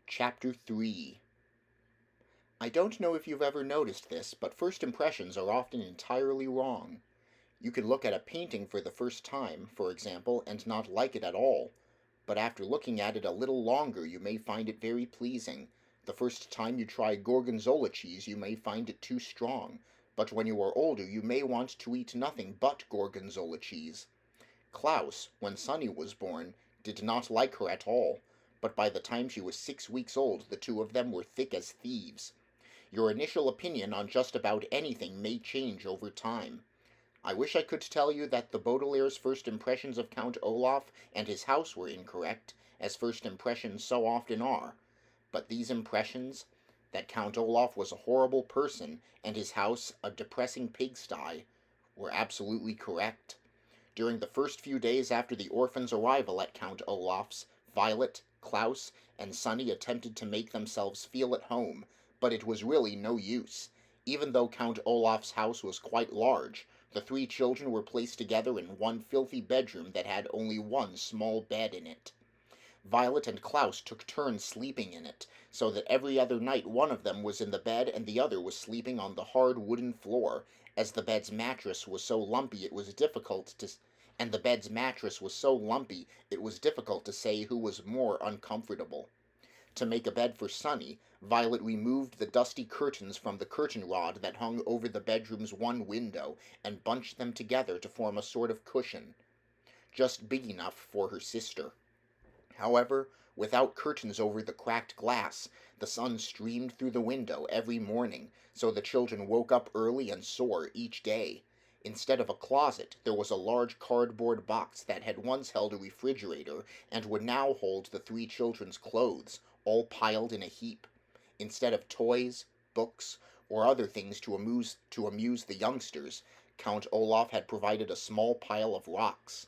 Chapter 3. I don't know if you've ever noticed this, but first impressions are often entirely wrong. You can look at a painting for the first time, for example, and not like it at all, but after looking at it a little longer you may find it very pleasing. The first time you try gorgonzola cheese you may find it too strong, but when you are older you may want to eat nothing but gorgonzola cheese. Klaus, when Sunny was born, did not like her at all, but by the time she was 6 weeks old the two of them were thick as thieves. Your initial opinion on just about anything may change over time. I wish I could tell you that the Baudelaire's first impressions of Count Olaf and his house were incorrect, as first impressions so often are, but these impressions, that Count Olaf was a horrible person and his house a depressing pigsty, were absolutely correct. During the first few days after the orphans' arrival at Count Olaf's, Violet, Klaus, and Sunny attempted to make themselves feel at home, but it was really no use. Even though Count Olaf's house was quite large, the three children were placed together in one filthy bedroom that had only one small bed in it. Violet and Klaus took turns sleeping in it, so that every other night one of them was in the bed and the other was sleeping on the hard wooden floor, as the bed's mattress was so lumpy it was difficult to say who was more uncomfortable. To make a bed for Sunny, Violet removed the dusty curtains from the curtain rod that hung over the bedroom's one window and bunched them together to form a sort of cushion, just big enough for her sister. However, without curtains over the cracked glass, the sun streamed through the window every morning, so the children woke up early and sore each day. Instead of a closet, there was a large cardboard box that had once held a refrigerator and would now hold the three children's clothes, all piled in a heap. Instead of toys, books, or other things to amuse the youngsters, Count Olaf had provided a small pile of rocks,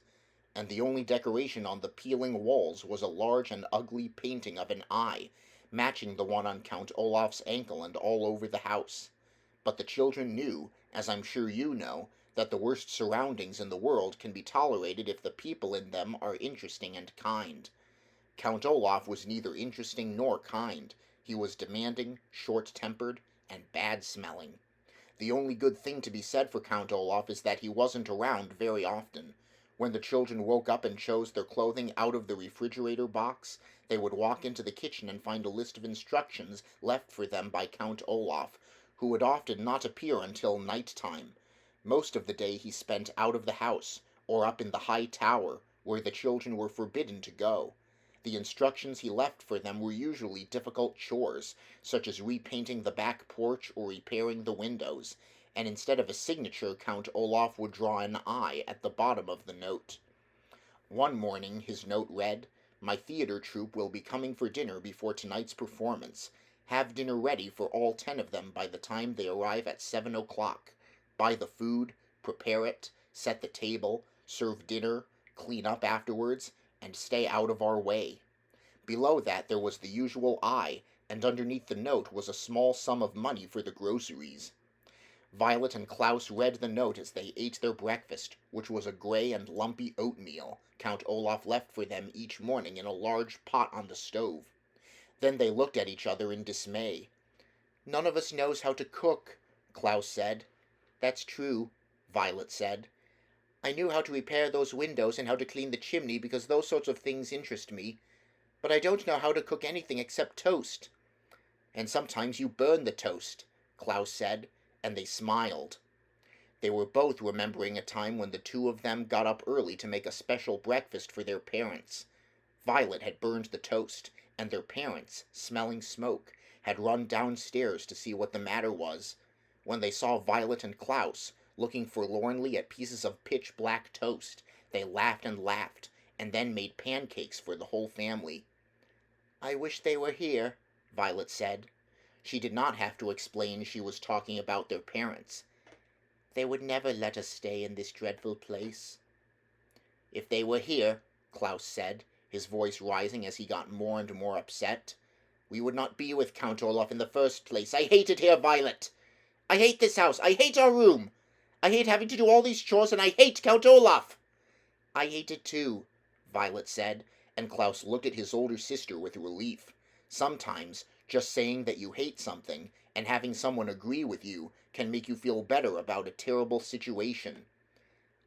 and the only decoration on the peeling walls was a large and ugly painting of an eye, matching the one on Count Olaf's ankle and all over the house. But the children knew, as I'm sure you know, that the worst surroundings in the world can be tolerated if the people in them are interesting and kind. Count Olaf was neither interesting nor kind. He was demanding, short-tempered, and bad-smelling. The only good thing to be said for Count Olaf is that he wasn't around very often. When the children woke up and chose their clothing out of the refrigerator box, they would walk into the kitchen and find a list of instructions left for them by Count Olaf, who would often not appear until night-time. Most of the day he spent out of the house, or up in the high tower, where the children were forbidden to go. The instructions he left for them were usually difficult chores, such as repainting the back porch or repairing the windows, and instead of a signature Count Olaf would draw an eye at the bottom of the note. One morning his note read, "My theater troupe will be coming for dinner before tonight's performance. Have dinner ready for all 10 of them by the time they arrive at 7 o'clock. Buy the food, prepare it, set the table, serve dinner, clean up afterwards, and stay out of our way." Below that there was the usual "I," and underneath the note was a small sum of money for the groceries. Violet and Klaus read the note as they ate their breakfast, which was a grey and lumpy oatmeal Count Olaf left for them each morning in a large pot on the stove. Then they looked at each other in dismay. "None of us knows how to cook," Klaus said. "That's true," Violet said. "I knew how to repair those windows and how to clean the chimney because those sorts of things interest me, but I don't know how to cook anything except toast." "And sometimes you burn the toast," Klaus said, and they smiled. They were both remembering a time when the two of them got up early to make a special breakfast for their parents. Violet had burned the toast, and their parents, smelling smoke, had run downstairs to see what the matter was. When they saw Violet and Klaus looking forlornly at pieces of pitch-black toast, they laughed, and then made pancakes for the whole family. "I wish they were here," Violet said. She did not have to explain she was talking about their parents. "They would never let us stay in this dreadful place." "If they were here," Klaus said, his voice rising as he got more and more upset, "we would not be with Count Olaf in the first place. I hate it here, Violet. I hate this house. I hate our room. I hate having to do all these chores, and I hate Count Olaf." "I hate it too," Violet said, and Klaus looked at his older sister with relief. Sometimes, just saying that you hate something and having someone agree with you can make you feel better about a terrible situation.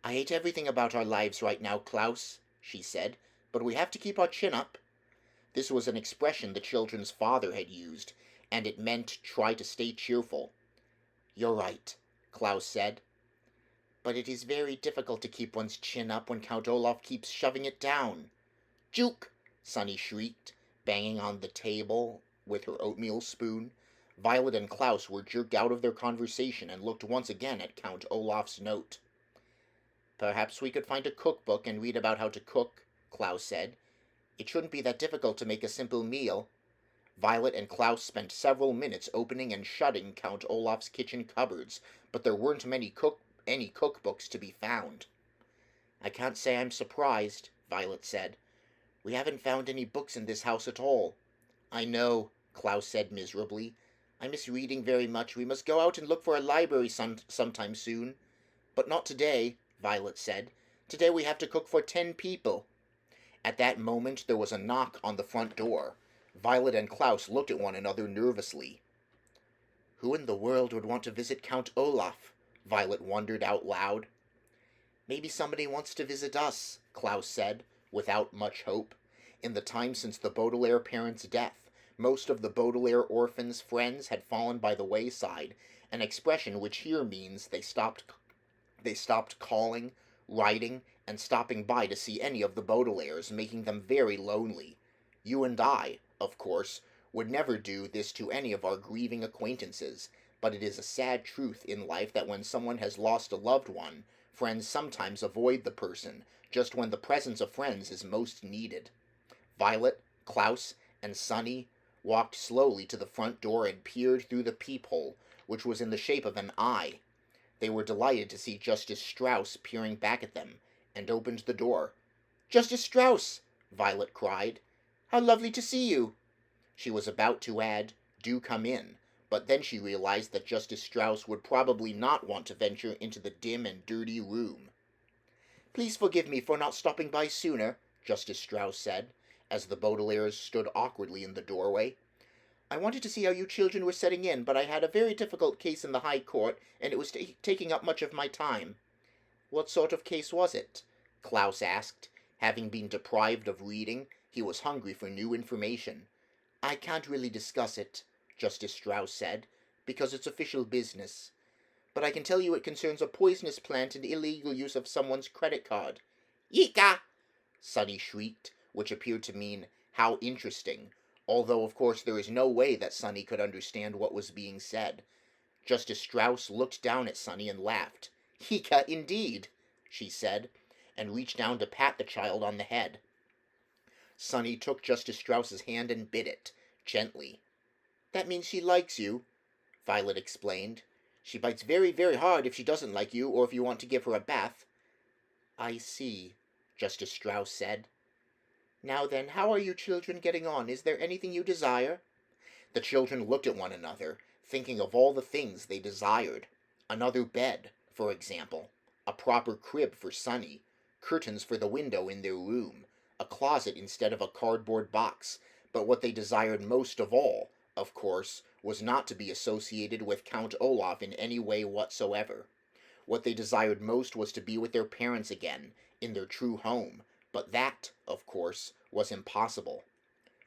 I hate everything about our lives right now, Klaus, she said, but we have to keep our chin up. This was an expression the children's father had used, and it meant try to stay cheerful. You're right, Klaus said. But it is very difficult to keep one's chin up when Count Olaf keeps shoving it down. Juke! Sunny shrieked, banging on the table with her oatmeal spoon. Violet and Klaus were jerked out of their conversation and looked once again at Count Olaf's note. Perhaps we could find a cookbook and read about how to cook, Klaus said. It shouldn't be that difficult to make a simple meal. Violet and Klaus spent several minutes opening and shutting Count Olaf's kitchen cupboards, but there weren't any cookbooks to be found. I can't say I'm surprised, Violet said. We haven't found any books in this house at all. I know, Klaus said miserably. I miss reading very much. We must go out and look for a library sometime soon. But not today, Violet said. Today we have to cook for 10 people. At that moment there was a knock on the front door. Violet and Klaus looked at one another nervously. Who in the world would want to visit Count Olaf? Violet wondered out loud. Maybe somebody wants to visit us, Klaus said, without much hope. In the time since the Baudelaire parents' death, most of the Baudelaire orphans' friends had fallen by the wayside, an expression which here means they stopped calling, writing, and stopping by to see any of the Baudelaires, making them very lonely. You and I, of course, would never do this to any of our grieving acquaintances, but it is a sad truth in life that when someone has lost a loved one, friends sometimes avoid the person, just when the presence of friends is most needed. Violet, Klaus, and Sunny walked slowly to the front door and peered through the peephole, which was in the shape of an eye. They were delighted to see Justice Strauss peering back at them, and opened the door. Justice Strauss! Violet cried. How lovely to see you! She was about to add, do come in, but then she realized that Justice Strauss would probably not want to venture into the dim and dirty room. Please forgive me for not stopping by sooner, Justice Strauss said, as the Baudelaires stood awkwardly in the doorway. I wanted to see how you children were setting in, but I had a very difficult case in the High Court, and it was taking up much of my time. What sort of case was it? Klaus asked. Having been deprived of reading, he was hungry for new information. I can't really discuss it, Justice Strauss said, because it's official business. But I can tell you it concerns a poisonous plant and illegal use of someone's credit card. Yika! Sunny shrieked, which appeared to mean, how interesting, although of course there is no way that Sunny could understand what was being said. Justice Strauss looked down at Sunny and laughed. Yika, indeed, she said, and reached down to pat the child on the head. Sunny took Justice Strauss's hand and bit it, gently. That means she likes you, Violet explained. She bites very, very hard if she doesn't like you or if you want to give her a bath. I see, Justice Strauss said. Now then, how are you children getting on? Is there anything you desire? The children looked at one another, thinking of all the things they desired. Another bed, for example, a proper crib for Sunny, curtains for the window in their room, a closet instead of a cardboard box, but what they desired most of all, of course, was not to be associated with Count Olaf in any way whatsoever. What they desired most was to be with their parents again, in their true home, but that, of course, was impossible.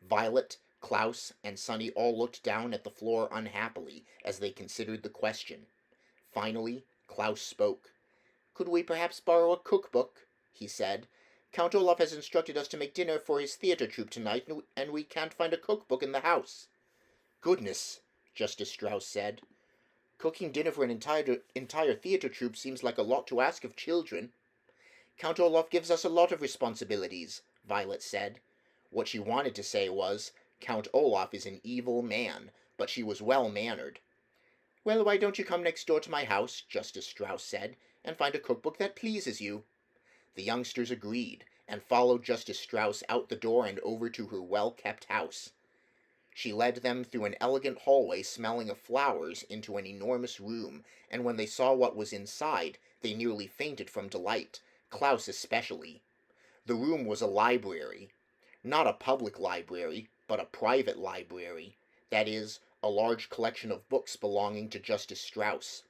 Violet, Klaus, and Sunny all looked down at the floor unhappily as they considered the question. Finally, Klaus spoke. Could we perhaps borrow a cookbook? He said. Count Olaf has instructed us to make dinner for his theater troupe tonight, and we can't find a cookbook in the house. Goodness, Justice Strauss said. Cooking dinner for an entire theater troupe seems like a lot to ask of children. Count Olaf gives us a lot of responsibilities, Violet said. What she wanted to say was, Count Olaf is an evil man, but she was well-mannered. Well, why don't you come next door to my house, Justice Strauss said, and find a cookbook that pleases you? The youngsters agreed, and followed Justice Strauss out the door and over to her well-kept house. She led them through an elegant hallway smelling of flowers into an enormous room, and when they saw what was inside, they nearly fainted from delight, Klaus especially. The room was a library. Not a public library, but a private library, that is, a large collection of books belonging to Justice Strauss.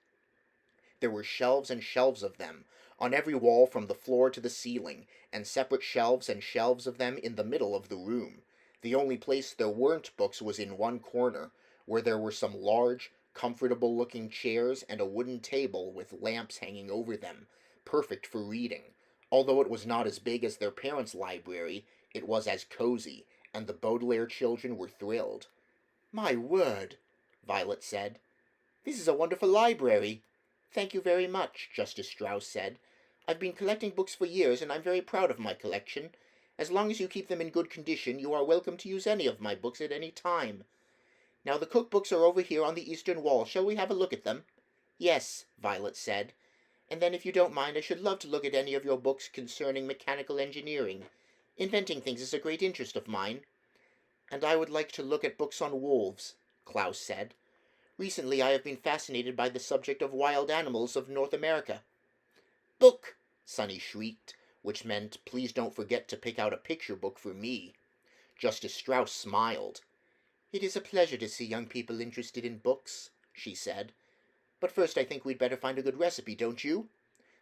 There were shelves and shelves of them, on every wall from the floor to the ceiling, and separate shelves and shelves of them in the middle of the room. The only place there weren't books was in one corner, where there were some large, comfortable-looking chairs and a wooden table with lamps hanging over them, perfect for reading. Although it was not as big as their parents' library, it was as cozy, and the Baudelaire children were thrilled. "My word," Violet said. "This is a wonderful library." "Thank you very much," Justice Strauss said. "I've been collecting books for years, and I'm very proud of my collection. As long as you keep them in good condition, you are welcome to use any of my books at any time. Now the cookbooks are over here on the eastern wall. Shall we have a look at them?" "Yes," Violet said. "And then, if you don't mind, I should love to look at any of your books concerning mechanical engineering. Inventing things is a great interest of mine." "And I would like to look at books on wolves," Klaus said. "Recently I have been fascinated by the subject of wild animals of North America." "Book!" Sonny shrieked, which meant, "Please don't forget to pick out a picture book for me." Justice Strauss smiled. "It is a pleasure to see young people interested in books," she said. "But first I think we'd better find a good recipe, don't you?"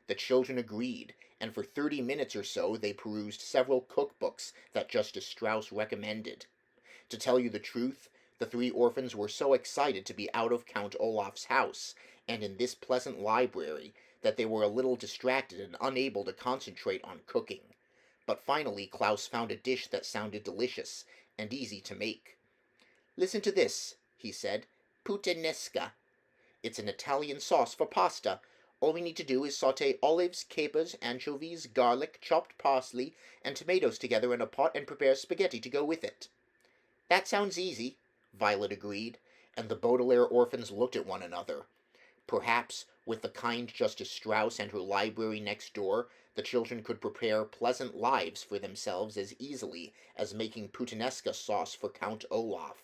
The children agreed, and for 30 minutes or so they perused several cookbooks that Justice Strauss recommended. To tell you the truth, the 3 orphans were so excited to be out of Count Olaf's house, and in this pleasant library, that they were a little distracted and unable to concentrate on cooking. But finally Klaus found a dish that sounded delicious, and easy to make. "Listen to this," he said. "Puttanesca. It's an Italian sauce for pasta. All we need to do is sauté olives, capers, anchovies, garlic, chopped parsley, and tomatoes together in a pot and prepare spaghetti to go with it." "That sounds easy," Violet agreed, and the Baudelaire orphans looked at one another. Perhaps, with the kind Justice Strauss and her library next door, the children could prepare pleasant lives for themselves as easily as making puttanesca sauce for Count Olaf.